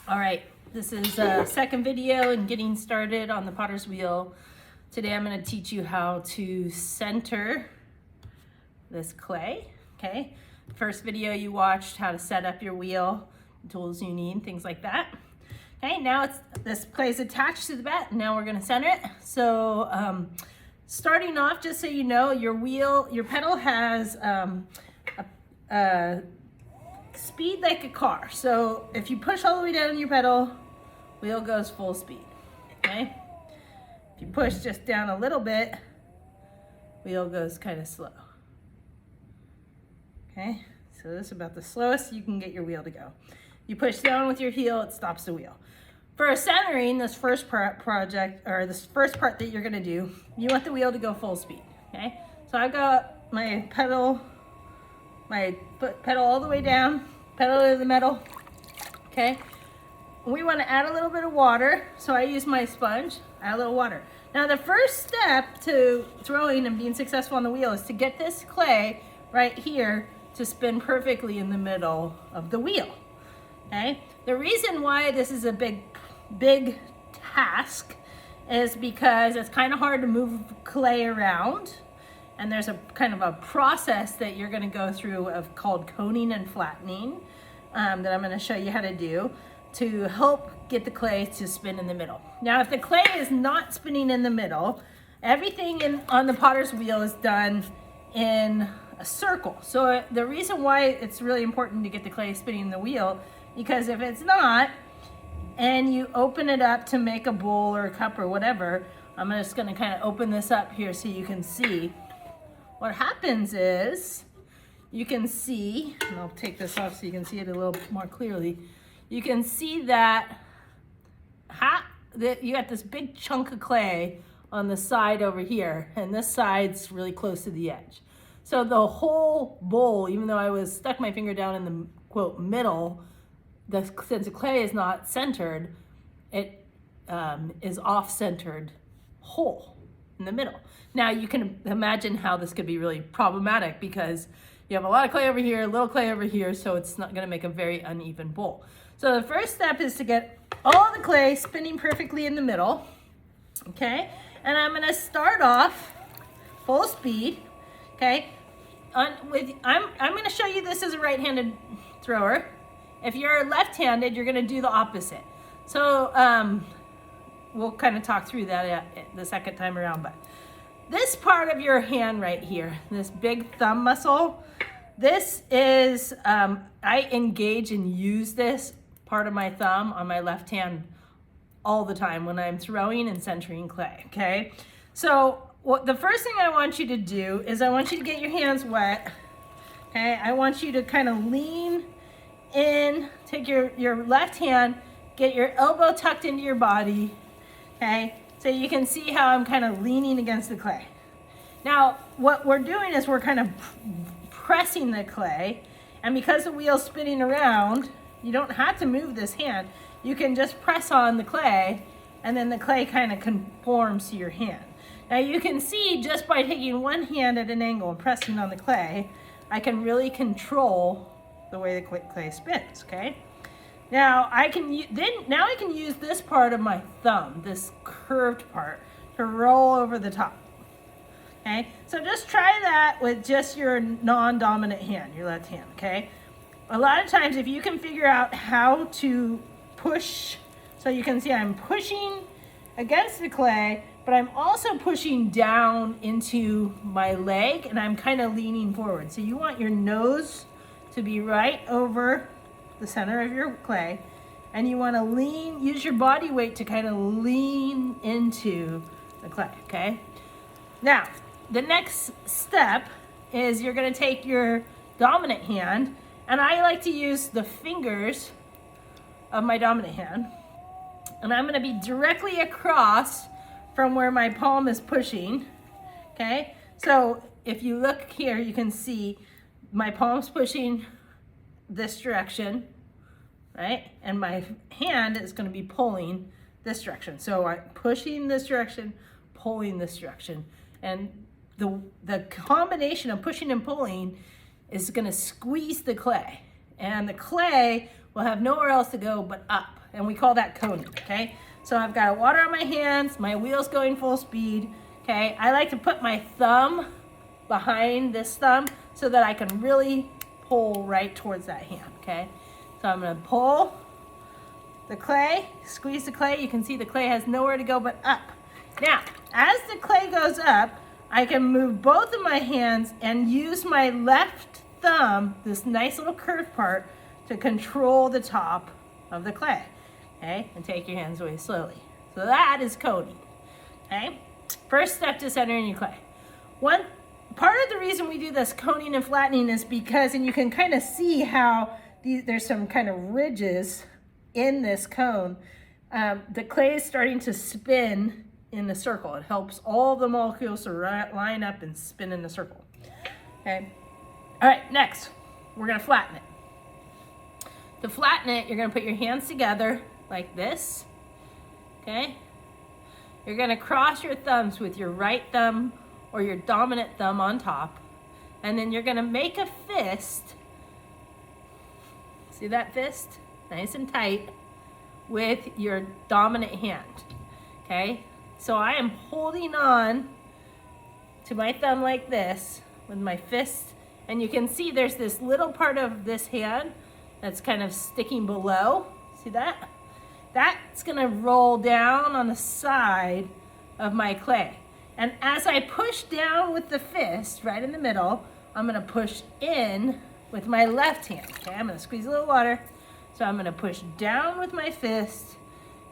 All right, this is a second video in getting started on the potter's wheel. Today I'm going to teach you how to center this clay, okay? First video you watched how to set up your wheel, tools you need, things like that. Okay, now this clay is attached to the bed. Now we're going to center it. So starting off, just so you know, your pedal has a speed like a car. So if you push all the way down on your pedal, wheel goes full speed, okay? If you push just down a little bit, wheel goes kind of slow, okay? So this is about the slowest you can get your wheel to go. You push down with your heel, it stops the wheel. For centering, this first part that you're gonna do, you want the wheel to go full speed, okay? So I've got my pedal all the way down, pedal to the metal, okay? We want to add a little bit of water, so I use my sponge, add a little water. Now the first step to throwing and being successful on the wheel is to get this clay right here to spin perfectly in the middle of the wheel, okay? The reason why this is a big task is because it's kind of hard to move clay around. And there's a kind of a process that you're gonna go through called coning and flattening that I'm gonna show you how to do to help get the clay to spin in the middle. Now, if the clay is not spinning in the middle, everything on the potter's wheel is done in a circle. So the reason why it's really important to get the clay spinning in the wheel, because if it's not, and you open it up to make a bowl or a cup or whatever, I'm just gonna kind of open this up here so you can see. What happens is, you can see, and I'll take this off so you can see it a little more clearly. You can see that you got this big chunk of clay on the side over here, and this side's really close to the edge. So the whole bowl, even though I stuck my finger down in the quote middle, since the clay is not centered, it is off-centered whole in the middle. Now you can imagine how this could be really problematic because you have a lot of clay over here, a little clay over here, so it's not gonna make a very uneven bowl. So the first step is to get all the clay spinning perfectly in the middle, okay? And I'm gonna start off full speed, okay? I'm gonna show you this as a right-handed thrower. If you're left-handed, you're gonna do the opposite. So we'll kind of talk through that the second time around, but this part of your hand right here, this big thumb muscle, this is, I engage and use this part of my thumb on my left hand all the time when I'm throwing and centering clay, okay? So the first thing I want you to do is I want you to get your hands wet, okay? I want you to kind of lean in, take your left hand, get your elbow tucked into your body, okay? So you can see how I'm kind of leaning against the clay. Now, what we're doing is we're kind of pressing the clay, and because the wheel's spinning around, you don't have to move this hand. You can just press on the clay, and then the clay kind of conforms to your hand. Now you can see just by taking one hand at an angle and pressing on the clay, I can really control the way the clay spins, okay? Now I can use this part of my thumb, this curved part, to roll over the top. Okay, so just try that with just your non-dominant hand, your left hand, okay? A lot of times if you can figure out how to push, so you can see I'm pushing against the clay, but I'm also pushing down into my leg and I'm kind of leaning forward. So you want your nose to be right over the center of your clay, and you want to use your body weight to kind of lean into the clay, okay? Now, the next step is you're going to take your dominant hand, and I like to use the fingers of my dominant hand, and I'm going to be directly across from where my palm is pushing, okay? So if you look here, you can see my palm's pushing this direction, right? And my hand is going to be pulling this direction. So I'm pushing this direction, pulling this direction. And the combination of pushing and pulling is going to squeeze the clay. And the clay will have nowhere else to go but up. and we call that coning, okay? So I've got water on my hands, my wheel's going full speed, okay? I like to put my thumb behind this thumb so that I can really pull right towards that hand, okay? So I'm gonna pull the clay, squeeze the clay. You can see the clay has nowhere to go but up. Now, as the clay goes up, I can move both of my hands and use my left thumb, this nice little curved part, to control the top of the clay, okay? And take your hands away slowly. So that is coning, okay? First step to centering your clay. One part of the reason we do this coning and flattening is because, and you can kind of see how there's some kind of ridges in this cone. The clay is starting to spin in a circle. It helps all the molecules to line up and spin in a circle, okay? All right, next, we're gonna flatten it. To flatten it, you're gonna put your hands together like this, okay? You're gonna cross your thumbs with your right thumb or your dominant thumb on top, and then you're gonna make a fist. See that fist? Nice and tight with your dominant hand, okay? So I am holding on to my thumb like this with my fist, and you can see there's this little part of this hand that's kind of sticking below. See that? That's gonna roll down on the side of my clay. And as I push down with the fist right in the middle, I'm gonna push in with my left hand. Okay, I'm gonna squeeze a little water. So I'm gonna push down with my fist,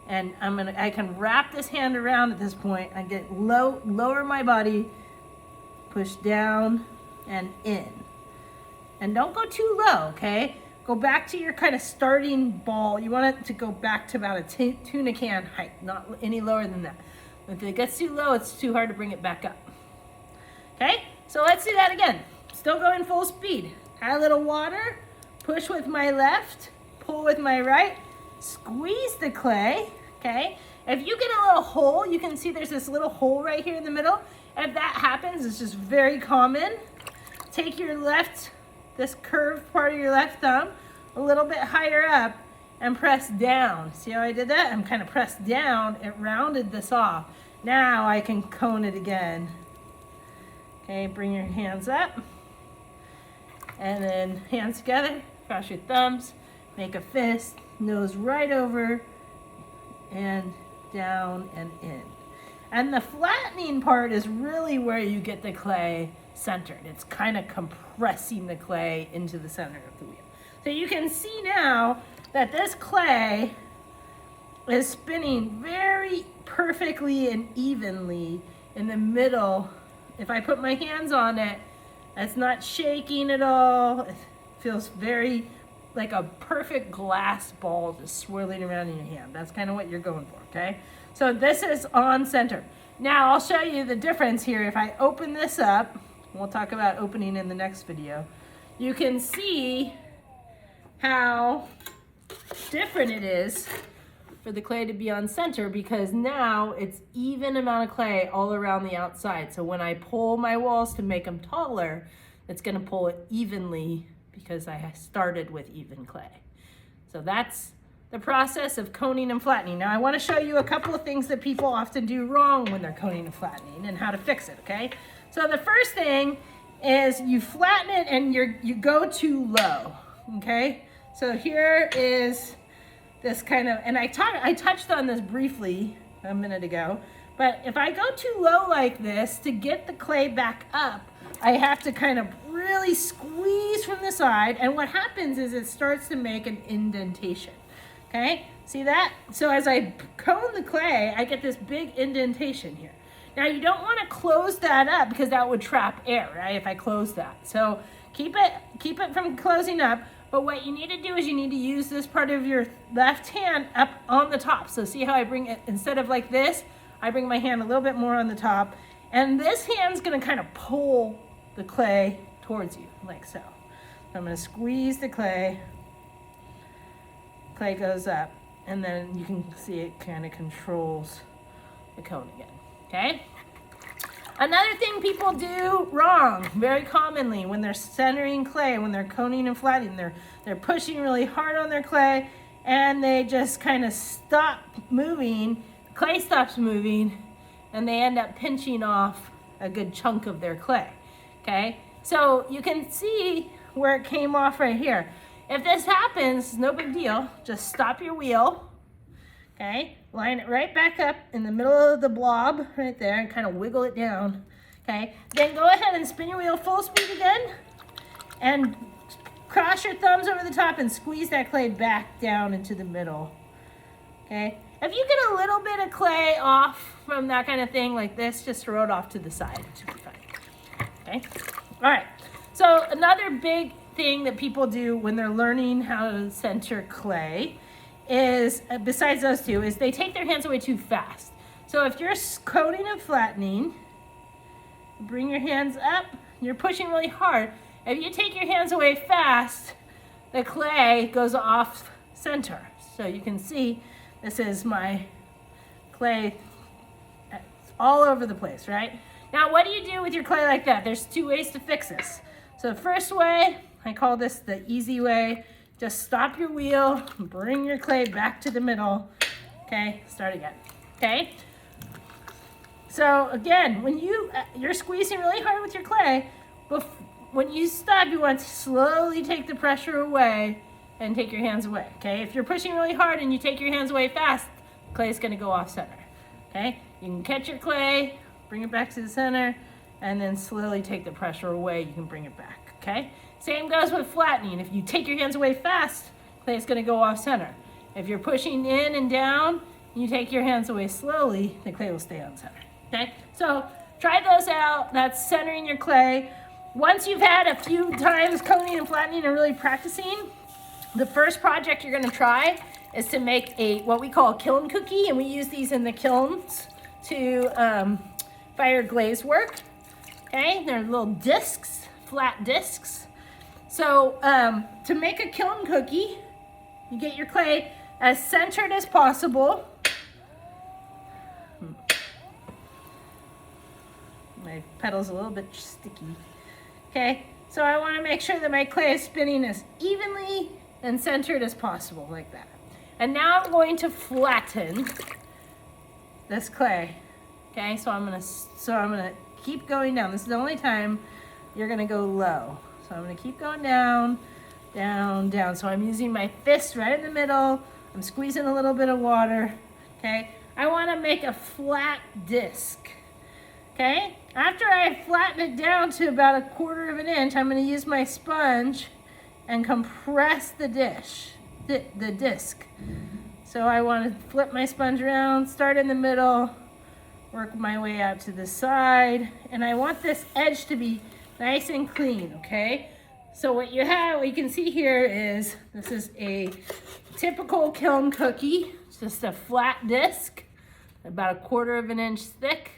and I can wrap this hand around at this point. I get lower my body, push down and in. And don't go too low, okay? Go back to your kind of starting ball. You want it to go back to about a tuna can height, not any lower than that. If it gets too low, it's too hard to bring it back up. Okay, so let's do that again. Still going full speed. Add a little water, push with my left, pull with my right, squeeze the clay, okay? If you get a little hole, you can see there's this little hole right here in the middle. If that happens, it's just very common. Take your left, this curved part of your left thumb, a little bit higher up and press down. See how I did that? I'm kind of pressed down, it rounded this off. Now I can cone it again. Okay, bring your hands up and then hands together, cross your thumbs, make a fist, nose right over and down and in. And the flattening part is really where you get the clay centered. It's kind of compressing the clay into the center of the wheel. So you can see now that this clay is spinning very perfectly and evenly in the middle. If I put my hands on it, it's not shaking at all. It feels very like a perfect glass ball just swirling around in your hand. That's kind of what you're going for, okay? So this is on center. Now I'll show you the difference here. If I open this up, we'll talk about opening in the next video, you can see how different it is for the clay to be on center, because now it's even amount of clay all around the outside. So when I pull my walls to make them taller, it's gonna pull it evenly because I started with even clay. So that's the process of coning and flattening. Now I wanna show you a couple of things that people often do wrong when they're coning and flattening and how to fix it, okay? So the first thing is you flatten it and you go too low, okay? So here is this kind of, and I touched on this briefly a minute ago, but if I go too low like this, to get the clay back up, I have to kind of really squeeze from the side, and what happens is it starts to make an indentation, okay? See that? So as I cone the clay, I get this big indentation here. Now you don't want to close that up because that would trap air, right? If I close that. So keep it from closing up. But what you need to do is you need to use this part of your left hand up on the top. So see how I bring it, instead of like this, I bring my hand a little bit more on the top. And this hand's gonna kind of pull the clay towards you, like so. So I'm gonna squeeze the clay. Clay goes up, and then you can see it kind of controls the cone again, okay? Another thing people do wrong very commonly when they're centering clay, when they're coning and flattening, they're pushing really hard on their clay and they just kind of stop moving, clay stops moving, and they end up pinching off a good chunk of their clay, okay? So you can see where it came off right here. If this happens, no big deal. Just stop your wheel, okay? Line it right back up in the middle of the blob right there and kind of wiggle it down, okay? Then go ahead and spin your wheel full speed again and cross your thumbs over the top and squeeze that clay back down into the middle, okay? If you get a little bit of clay off from that kind of thing like this, just throw it off to the side. It should be fine, okay? All right, so another big thing that people do when they're learning how to center clay is, besides those two, is they take their hands away too fast. So if you're coating and flattening, bring your hands up, you're pushing really hard. If you take your hands away fast, the clay goes off center. So you can see this is my clay all over the place, right? Now, what do you do with your clay like that? There's two ways to fix this. So the first way, I call this the easy way. Just stop your wheel, bring your clay back to the middle. Okay, start again, okay? So again, when you're squeezing really hard with your clay, when you stop, you want to slowly take the pressure away and take your hands away, okay? If you're pushing really hard and you take your hands away fast, the clay is gonna go off center, okay? You can catch your clay, bring it back to the center, and then slowly take the pressure away, you can bring it back, okay? Same goes with flattening. If you take your hands away fast, clay is gonna go off center. If you're pushing in and down, you take your hands away slowly, the clay will stay on center, okay? So try those out, that's centering your clay. Once you've had a few times coating and flattening and really practicing, the first project you're gonna try is to make what we call a kiln cookie, and we use these in the kilns to fire glaze work, okay? They're little discs, flat discs. So to make a kiln cookie, you get your clay as centered as possible. My pedal's a little bit sticky. Okay, so I want to make sure that my clay is spinning as evenly and centered as possible, like that. And now I'm going to flatten this clay. Okay, so I'm gonna keep going down. This is the only time you're gonna go low. So I'm gonna keep going down, down, down. So I'm using my fist right in the middle. I'm squeezing a little bit of water. Okay, I want to make a flat disc. Okay, after I flatten it down to about 1/4 of an inch, I'm going to use my sponge and compress the disc. So I want to flip my sponge around, start in the middle, work my way out to the side, and I want this edge to be nice and clean, okay? So what you can see here is, this is a typical kiln cookie. It's just a flat disc, about 1/4 of an inch thick.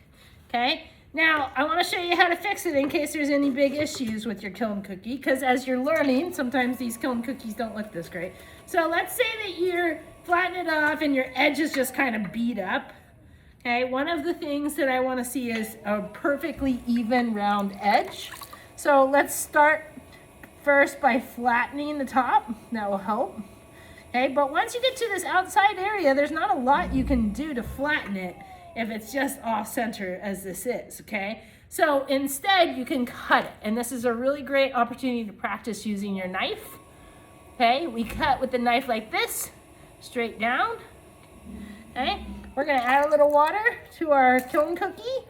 Okay, now I want to show you how to fix it in case there's any big issues with your kiln cookie, because as you're learning, sometimes these kiln cookies don't look this great. So let's say that you're flattening it off and your edge is just kind of beat up. Okay, one of the things that I want to see is a perfectly even round edge. So let's start first by flattening the top. That will help. Okay, but once you get to this outside area, there's not a lot you can do to flatten it if it's just off center as this is, okay? So instead you can cut it, and this is a really great opportunity to practice using your knife. Okay, we cut with the knife like this, straight down. Okay, we're gonna add a little water to our kiln cookie.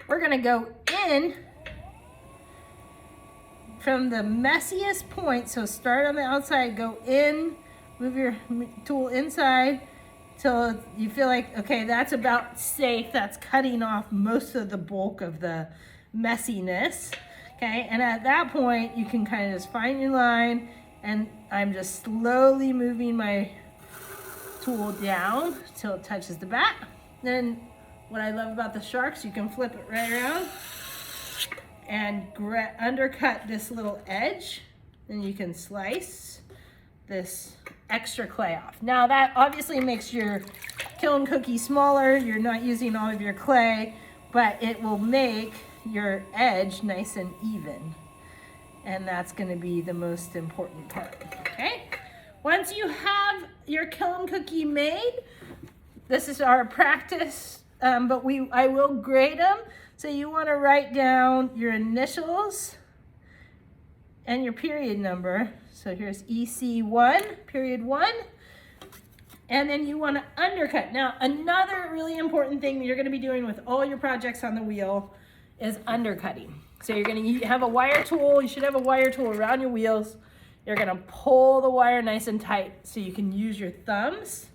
We're gonna go in from the messiest point, so start on the outside, go in, move your tool inside, till you feel like, okay, that's about safe. That's cutting off most of the bulk of the messiness. Okay, and at that point, you can kind of just find your line, and I'm just slowly moving my tool down till it touches the back. Then what I love about the sharks, you can flip it right around and undercut this little edge, and you can slice this extra clay off. Now that obviously makes your kiln cookie smaller. You're not using all of your clay, but it will make your edge nice and even. And that's going to be the most important part. Okay? Once you have your kiln cookie made, this is our practice, but I will grade them. So you want to write down your initials and your period number. So here's EC1, period 1. And then you want to undercut. Now, another really important thing that you're going to be doing with all your projects on the wheel is undercutting. So you're going to have a wire tool. You should have a wire tool around your wheels. You're going to pull the wire nice and tight so you can use your thumbs,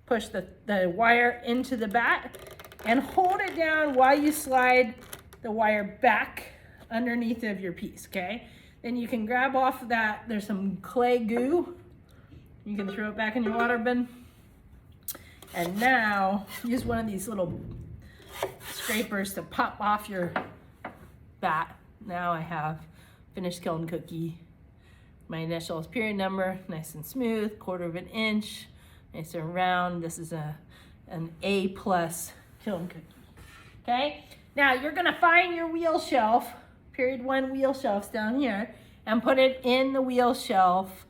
push the wire into the bat, and hold it down while you slide the wire back underneath of your piece, okay? Then you can grab off of that. There's some clay goo. You can throw it back in your water bin. And now use one of these little scrapers to pop off your bat. Now I have finished kiln cookie. My initials, period number, nice and smooth, 1/4 inch, nice and round. This is an A+ kiln cookie. Okay? Now you're gonna find your wheel shelf, period 1 wheel shelves down here, and put it in the wheel shelf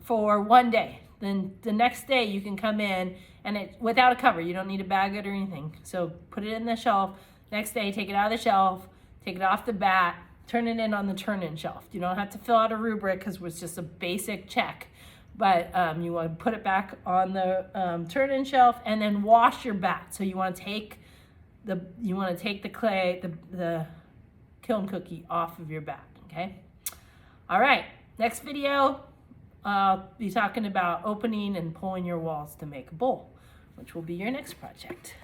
for 1 day. Then the next day you can come in and without a cover. You don't need to bag it or anything. So put it in the shelf. Next day, take it out of the shelf, take it off the bat, turn it in on the turn-in shelf. You don't have to fill out a rubric because it's just a basic check. But you want to put it back on the turn-in shelf and then wash your bat. So you want to take the clay, the kiln cookie off of your bat. Okay. All right. Next video. I'll be talking about opening and pulling your walls to make a bowl, which will be your next project.